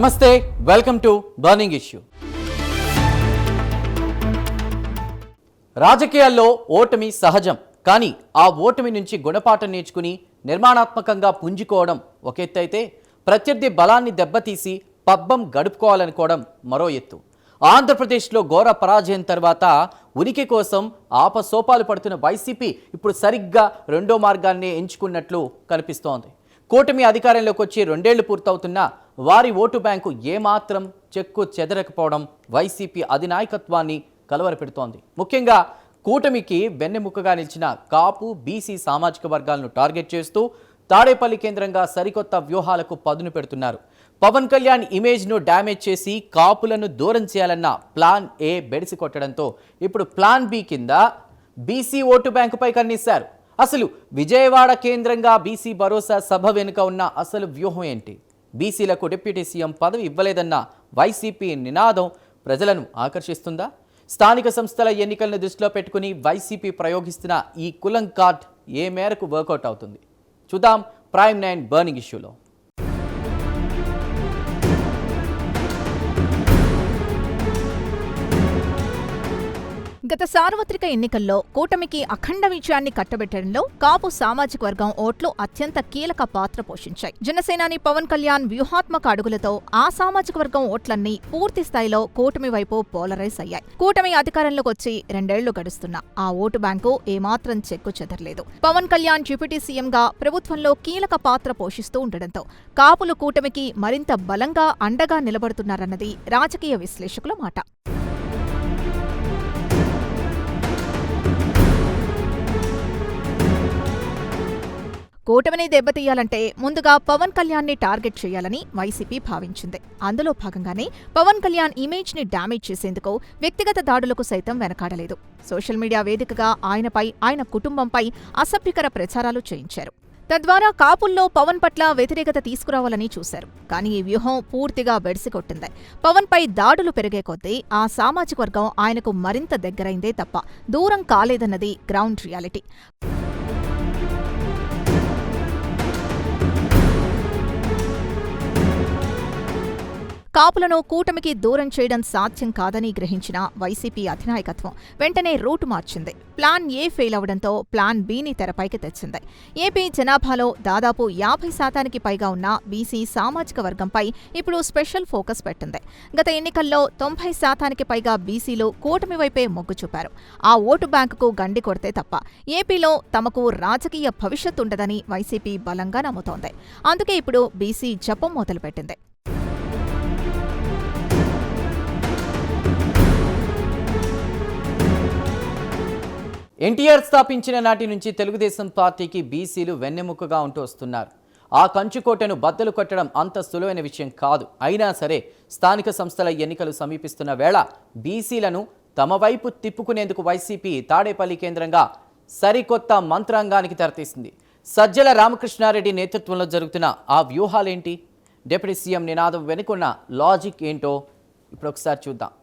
నమస్తే, welcome to burning issue. రాజకీయాల్లో ఓటమి సహజం, కానీ ఆ ఓటమి నుంచి గుణపాఠం నేర్చుకుని నిర్మాణాత్మకంగా పుంజుకోవడం ఒక ఎత్తు అయితే, ప్రత్యర్థి బలాన్ని దెబ్బతీసి పబ్బం గడుపుకోవాలనుకోవడం మరో ఎత్తు. ఆంధ్రప్రదేశ్లో ఘోర పరాజయం తర్వాత ఉనికి కోసం ఆపసోపాలు పడుతున్న వైసీపీ ఇప్పుడు సరిగ్గా రెండో మార్గాన్ని ఎంచుకున్నట్లు కనిపిస్తోంది. కూటమి అధికారంలోకి వచ్చి 2 ఏళ్లు పూర్తవుతున్నా వారి ఓటు బ్యాంకు ఏమాత్రం చెక్కు చెదరకపోవడం వైసీపీ అధినాయకత్వాన్ని కలవరపెడుతోంది. ముఖ్యంగా కూటమికి వెన్నెముకగా నిలిచిన కాపు, బీసీ సామాజిక వర్గాలను టార్గెట్ చేస్తూ తాడేపల్లి కేంద్రంగా సరికొత్త వ్యూహాలకు పదును పెడుతున్నారు. పవన్ కళ్యాణ్ ఇమేజ్ను డ్యామేజ్ చేసి కాపులను దూరం చేయాలన్న ప్లాన్ ఏ బెడిసి కొట్టడంతో ఇప్పుడు ప్లాన్ బి కింద బీసీ ఓటు బ్యాంకుపై కన్నేశారు. అసలు విజయవాడ కేంద్రంగా బీసీ భరోసా సభ వెనుక ఉన్న అసలు వ్యూహం ఏంటి? బీసీలకు డిప్యూటీ సీఎం పదవి ఇవ్వలేదన్న వైసీపీ నినాదం ప్రజలను ఆకర్షిస్తుందా? స్థానిక సంస్థల ఎన్నికలను దృష్టిలో పెట్టుకుని వైసీపీ ప్రయోగిస్తున్న ఈ కులం కార్డ్ ఏ మేరకు వర్కౌట్ అవుతుంది? చూద్దాం ప్రైమ్ 9 బర్నింగ్ ఇష్యూలో. గత సార్వత్రిక ఎన్నికల్లో కూటమికి అఖండ విజయాన్ని కట్టబెట్టడంలో కాపు సామాజిక వర్గం ఓట్లు అత్యంత కీలక పాత్ర పోషించాయి. జనసేనాని పవన్ కళ్యాణ్ వ్యూహాత్మక అడుగులతో ఆ సామాజిక వర్గం ఓట్లన్నీ పూర్తి స్థాయిలో కూటమి వైపు పోలరైజ్ అయ్యాయి. కూటమి అధికారంలోకి వచ్చి 2 ఏళ్లు గడుస్తున్నా ఆ ఓటు బ్యాంకు ఏమాత్రం చెక్కు చెదరలేదు. పవన్ కళ్యాణ్ డిప్యూటీ సీఎంగా ప్రభుత్వంలో కీలక పాత్ర పోషిస్తూ ఉండడంతో కాపులు కూటమికి మరింత బలంగా అండగా నిలబడుతున్నారన్నది రాజకీయ విశ్లేషకుల మాట. కూటమిని దెబ్బతీయాలంటే ముందుగా పవన్ కళ్యాణ్ని టార్గెట్ చేయాలని వైసీపీ భావించింది. అందులో భాగంగానే పవన్ కళ్యాణ్ ఇమేజ్ ని డ్యామేజ్ చేసేందుకు వ్యక్తిగత దాడులకు సైతం వెనకాడలేదు. సోషల్ మీడియా వేదికగా ఆయనపై, ఆయన కుటుంబంపై అసభ్యకర ప్రచారాలు చేయించారు. తద్వారా కాపుల్లో పవన్ పట్ల వ్యతిరేకత తీసుకురావాలని చూశారు. కానీ ఈ వ్యూహం పూర్తిగా బెడిసికొట్టింది. పవన్ పై దాడులు పెరిగే కొద్దీ ఆ సామాజిక వర్గం ఆయనకు మరింత దగ్గరైందే తప్ప దూరం కాలేదన్నది గ్రౌండ్ రియాలిటీ. కాపులను కూటమికి దూరం చేయడం సాధ్యం కాదని గ్రహించిన వైసీపీ అధినాయకత్వం వెంటనే రూటు మార్చింది. ప్లాన్ ఏ ఫెయిల్ అవడంతో ప్లాన్ బిని తెరపైకి తెచ్చింది. ఏపీ జనాభాలో దాదాపు 50% పైగా ఉన్న బీసీ సామాజిక వర్గంపై ఇప్పుడు స్పెషల్ ఫోకస్ పెట్టింది. గత ఎన్నికల్లో 90% పైగా బీసీలు కూటమి వైపే మొగ్గు చూపారు. ఆ ఓటు బ్యాంకుకు గండి కొడితే తప్ప ఏపీలో తమకు రాజకీయ భవిష్యత్ ఉండదని వైసీపీ బలంగా నమ్ముతోంది. అందుకే ఇప్పుడు బీసీ జపం మొదలుపెట్టింది. ఎన్టీఆర్ స్థాపించిన నాటి నుంచి తెలుగుదేశం పార్టీకి బీసీలు వెన్నెముకగా ఉంటూ వస్తున్నారు. ఆ కంచుకోటను బద్దలు కొట్టడం అంత సులువైన విషయం కాదు. అయినా సరే స్థానిక సంస్థల ఎన్నికలు సమీపిస్తున్న వేళ బీసీలను తమ వైపు తిప్పుకునేందుకు వైసీపీ తాడేపల్లి కేంద్రంగా సరికొత్త మంత్రాంగానికి తెరతీసింది. సజ్జల రామకృష్ణారెడ్డి నేతృత్వంలో జరుగుతున్న ఆ వ్యూహాలేంటి? డిప్యూటీ సీఎం నినాదం వెనుకున్న లాజిక్ ఏంటో ఇప్పుడు ఒకసారి చూద్దాం.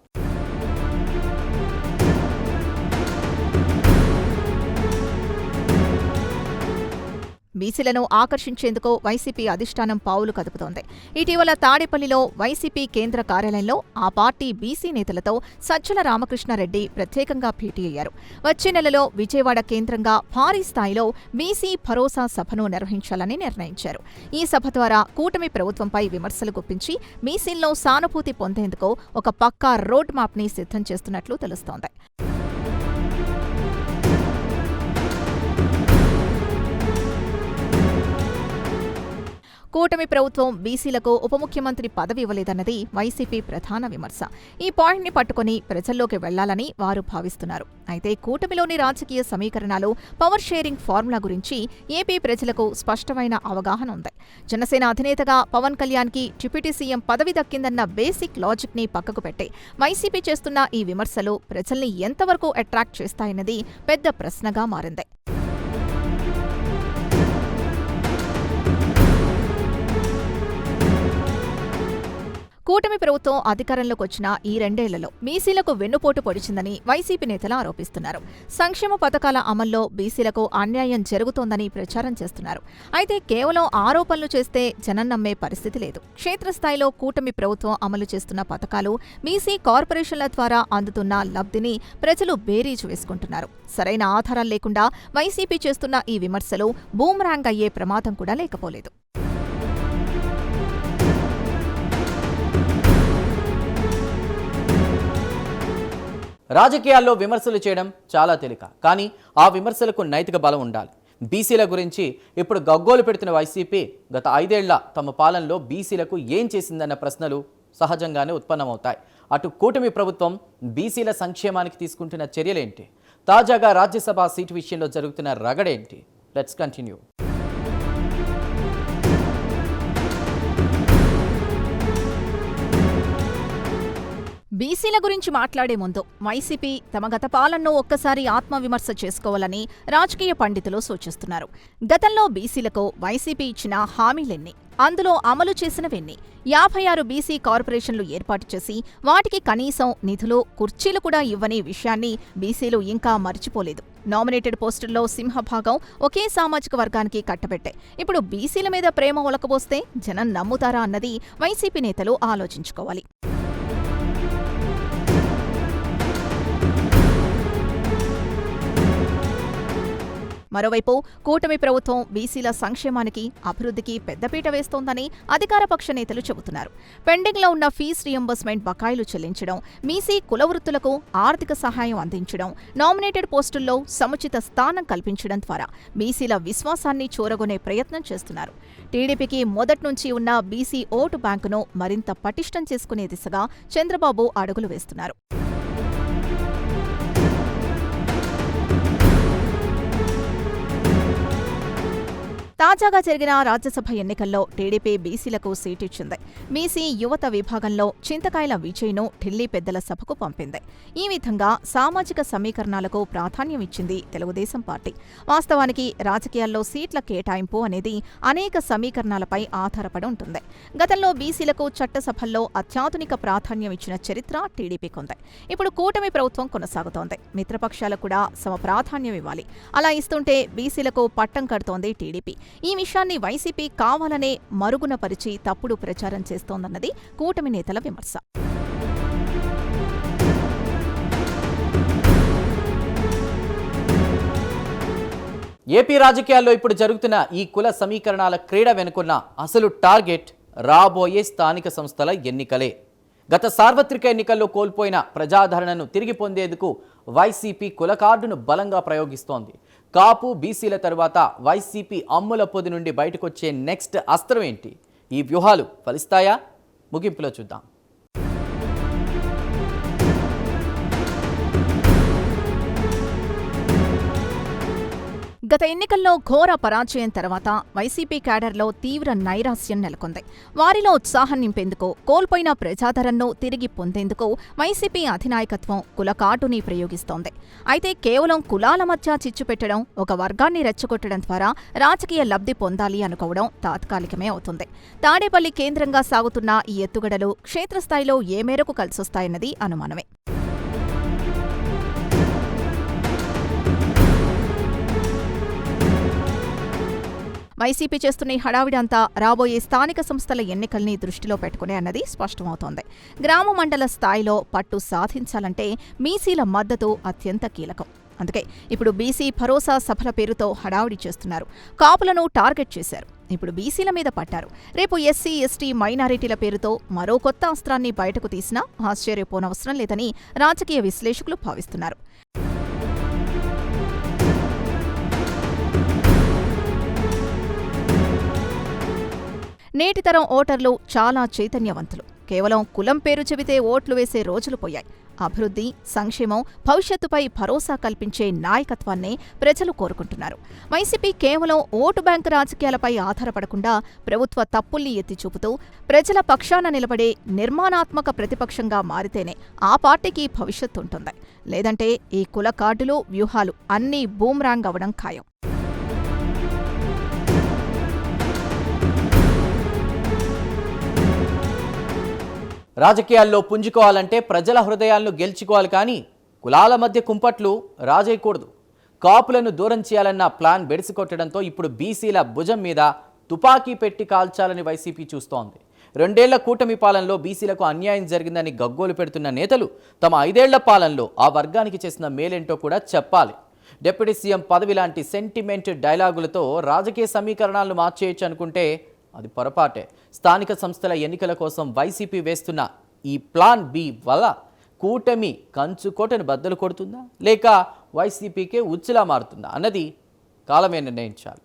బీసీలను ఆకర్షించేందుకు వైసీపీ అధిష్టానం పావులు కదుపుతోంది. ఇటీవల తాడేపల్లిలో వైసీపీ కేంద్ర కార్యాలయంలో ఆ పార్టీ బీసీ నేతలతో సజ్జల రామకృష్ణారెడ్డి ప్రత్యేకంగా భేటీ అయ్యారు. వచ్చే నెలలో విజయవాడ కేంద్రంగా భారీ స్థాయిలో బీసీ భరోసా సభను నిర్వహించాలని నిర్ణయించారు. ఈ సభ ద్వారా కూటమి ప్రభుత్వంపై విమర్శలు గుప్పించి బీసీల్లో సానుభూతి పొందేందుకు ఒక పక్కా రోడ్ మ్యాప్ని సిద్ధం చేస్తున్నట్లు తెలుస్తోంది. కూటమి ప్రభుత్వం బీసీలకు ఉప ముఖ్యమంత్రి పదవి ఇవ్వలేదన్నది వైసీపీ ప్రధాన విమర్శ. ఈ పాయింట్ని పట్టుకుని ప్రజల్లోకి వెళ్లాలని వారు భావిస్తున్నారు. అయితే కూటమిలోని రాజకీయ సమీకరణాలు, పవర్ షేరింగ్ ఫార్ములా గురించి ఏపీ ప్రజలకు స్పష్టమైన అవగాహన ఉంది. జనసేన అధినేతగా పవన్ కళ్యాణ్కి డిప్యూటీ సీఎం పదవి దక్కిందన్న బేసిక్ లాజిక్ని పక్కకు పెట్టి వైసీపీ చేస్తున్న ఈ విమర్శలు ప్రజల్ని ఎంతవరకు అట్రాక్ట్ చేస్తాయన్నది పెద్ద ప్రశ్నగా మారింది. కూటమి ప్రభుత్వం అధికారంలోకి వచ్చిన ఈ 2 ఏళ్లలో బీసీలకు వెన్నుపోటు పొడిచిందని వైసీపీ నేతలు ఆరోపిస్తున్నారు. సంక్షేమ పథకాల అమల్లో బీసీలకు అన్యాయం జరుగుతోందని ప్రచారం చేస్తున్నారు. అయితే కేవలం ఆరోపణలు చేస్తే జనం నమ్మే పరిస్థితి లేదు. క్షేత్రస్థాయిలో కూటమి ప్రభుత్వం అమలు చేస్తున్న పథకాలు, బీసీ కార్పొరేషన్ల ద్వారా అందుతున్న లబ్ధిని ప్రజలు బేరీజు వేసుకుంటున్నారు. సరైన ఆధారాలు లేకుండా వైసీపీ చేస్తున్న ఈ విమర్శలు బూమరాంగ్ అయ్యే ప్రమాదం కూడా లేకపోలేదు. రాజకీయాల్లో విమర్శలు చేయడం చాలా తేలిక, కానీ ఆ విమర్శలకు నైతిక బలం ఉండాలి. బీసీల గురించి ఇప్పుడు గగ్గోలు పెడుతున్న వైసీపీ గత 5 ఏళ్ల తమ పాలనలో బీసీలకు ఏం చేసిందన్న ప్రశ్నలు సహజంగానే ఉత్పన్నమవుతాయి. అటు కూటమి ప్రభుత్వం బీసీల సంక్షేమానికి తీసుకుంటున్న చర్యలేంటి? తాజాగా రాజ్యసభ సీటు విషయంలో జరుగుతున్న రగడేంటి? Let's continue. బీసీల గురించి మాట్లాడే ముందు వైసీపీ తమ గత పాలనను ఒక్కసారి ఆత్మవిమర్శ చేసుకోవాలని రాజకీయ పండితులు సూచిస్తున్నారు. గతంలో బీసీలకు వైసీపీ ఇచ్చిన హామీలెన్ని, అందులో అమలు చేసినవెన్ని? 56 బీసీ కార్పొరేషన్లు ఏర్పాటు చేసి వాటికి కనీసం నిధులు, కుర్చీలు కూడా ఇవ్వని విషయాన్ని బీసీలు ఇంకా మర్చిపోలేదు. నామినేటెడ్ పోస్టుల్లో సింహభాగం ఒకే సామాజిక వర్గానికి కట్టబెట్టే ఇప్పుడు బీసీల మీద ప్రేమ ఒలకబోస్తే జనం నమ్ముతారా అన్నది వైసీపీ నేతలు ఆలోచించుకోవాలి. మరోవైపు కూటమి ప్రభుత్వం బీసీల సంక్షేమానికి, అభివృద్ధికి పెద్దపీట వేస్తోందని అధికారపక్ష నేతలు చెబుతున్నారు. పెండింగ్లో ఉన్న ఫీజు రియంబర్స్మెంట్ బకాయిలు చెల్లించడం, బీసీ కులవృత్తులకు ఆర్థిక సహాయం అందించడం, నామినేటెడ్ పోస్టుల్లో సముచిత స్థానం కల్పించడం ద్వారా బీసీల విశ్వాసాన్ని చూరగొనే ప్రయత్నం చేస్తున్నారు. టీడీపీకి మొదట్నుంచి ఉన్న బీసీ ఓటు బ్యాంకును మరింత పటిష్టం చేసుకునే దిశగా చంద్రబాబు అడుగులు వేస్తున్నారు. తాజాగా జరిగిన రాజ్యసభ ఎన్నికల్లో టీడీపీ బీసీలకు సీటిచ్చింది. బీసీ యువత విభాగంలో చింతకాయల విజయ్ను ఢిల్లీ పెద్దల సభకు పంపింది. ఈ విధంగా సామాజిక సమీకరణాలకు ప్రాధాన్యం ఇచ్చింది తెలుగుదేశం పార్టీ. వాస్తవానికి రాజకీయాల్లో సీట్ల కేటాయింపు అనేది అనేక సమీకరణాలపై ఆధారపడి ఉంటుంది. గతంలో బీసీలకు చట్టసభల్లో అత్యాధునిక ప్రాధాన్యం ఇచ్చిన చరిత్ర టీడీపీకుంది. ఇప్పుడు కూటమి ప్రభుత్వం కొనసాగుతోంది. మిత్రపక్షాలకు కూడా సమ ప్రాధాన్యం ఇవ్వాలి. అలా ఇస్తుంటే బీసీలకు పట్టం కడుతోంది టీడీపీ. ఈ విషయాన్ని వైసీపీ కావాలనే మరుగున పరిచి తప్పుడు ప్రచారం చేస్తోందన్నది కూటమి నేతల విమర్శ. ఏపీ రాజకీయాల్లో ఇప్పుడు జరుగుతున్న ఈ కుల సమీకరణాల క్రీడ వెనుకున్న అసలు టార్గెట్ రాబోయే స్థానిక సంస్థల ఎన్నికలే. గత సార్వత్రిక ఎన్నికల్లో కోల్పోయిన ప్రజాదరణను తిరిగి పొందేందుకు వైసీపీ కుల కార్డును బలంగా ప్రయోగిస్తోంది. కాపు, బీసీల తరువాత వైసీపీ అమ్ముల పొది నుండి బయటకొచ్చే నెక్స్ట్ అస్త్రం ఏంటి? ఈ వ్యూహాలు ఫలిస్తాయా? ముగింపులో చూద్దాం. గత ఎన్నికల్లో ఘోర పరాజయం తర్వాత వైసీపీ క్యాడర్లో తీవ్ర నైరాశ్యం నెలకొంది. వారిలో ఉత్సాహం నింపేందుకు, కోల్పోయిన ప్రజాదరణను తిరిగి పొందేందుకు వైసీపీ అధినాయకత్వం కుల కార్డుని ప్రయోగిస్తోంది. అయితే కేవలం కులాల మధ్య చిచ్చు పెట్టడం, ఒక వర్గాన్ని రెచ్చగొట్టడం ద్వారా రాజకీయ లబ్ధి పొందాలి అనుకోవడం తాత్కాలికమే అవుతుంది. తాడేపల్లి కేంద్రంగా సాగుతున్న ఈ ఎత్తుగడలు క్షేత్రస్థాయిలో ఏ మేరకు కలిసొస్తాయన్నది అనుమానమే. వైసీపీ చేస్తున్న ఈ హడావిడంతా రాబోయే స్థానిక సంస్థల ఎన్నికల్ని దృష్టిలో పెట్టుకునే అన్నది స్పష్టమవుతోంది. గ్రామ మండల స్థాయిలో పట్టు సాధించాలంటే బీసీల మద్దతు అత్యంత కీలకం. అందుకే ఇప్పుడు బీసీ భరోసా సభల పేరుతో హడావిడి చేస్తున్నారు. కాపులను టార్గెట్ చేశారు. ఇప్పుడు బీసీల మీద పట్టారు. రేపు ఎస్సీ, ఎస్టీ, మైనారిటీల పేరుతో మరో కొత్త అస్త్రాన్ని బయటకు తీసినా ఆశ్చర్యపోనవసరం లేదని రాజకీయ విశ్లేషకులు భావిస్తున్నారు. నేటి తరం ఓటర్లు చాలా చైతన్యవంతులు. కేవలం కులం పేరు చెబితే ఓట్లు వేసే రోజులు పోయాయి. అభివృద్ధి, సంక్షేమం, భవిష్యత్తుపై భరోసా కల్పించే నాయకత్వాన్నే ప్రజలు కోరుకుంటున్నారు. వైసీపీ కేవలం ఓటు బ్యాంకు రాజకీయాలపై ఆధారపడకుండా ప్రభుత్వ తప్పుల్ని ఎత్తిచూపుతూ ప్రజల పక్షాన నిలబడే నిర్మాణాత్మక ప్రతిపక్షంగా మారితేనే ఆ పార్టీకి భవిష్యత్తుంటుంది. లేదంటే ఈ కుల కార్డులు, వ్యూహాలు అన్నీ బూమ్రాంగ్ అవడం ఖాయం. రాజకీయాల్లో పుంజుకోవాలంటే ప్రజల హృదయాలను గెలుచుకోవాలి, కానీ కులాల మధ్య కుంపట్లు రాజేయకూడదు. కాపులను దూరం చేయాలన్న ప్లాన్ బెడిసికొట్టడంతో ఇప్పుడు బీసీల భుజం మీద తుపాకీ పెట్టి కాల్చాలని వైసీపీ చూస్తోంది. 2 ఏళ్ల కూటమి పాలనలో బీసీలకు అన్యాయం జరిగిందని గగ్గోలు పెడుతున్న నేతలు తమ 5 ఏళ్ల పాలనలో ఆ వర్గానికి చేసిన మేలేంటో కూడా చెప్పాలి. డిప్యూటీ సీఎం పదవి లాంటి సెంటిమెంట్ డైలాగులతో రాజకీయ సమీకరణాలను మార్చేయచ్చు అనుకుంటే అది పొరపాటే. స్థానిక సంస్థల ఎన్నికల కోసం వైసీపీ వేస్తున్న ఈ ప్లాన్ బి వల్ల కూటమి కంచుకోటను బద్దలు కొడుతుందా, లేక వైసీపీకే ఉచ్చులా మారుతుందా అన్నది కాలమే నిర్ణయించాలి.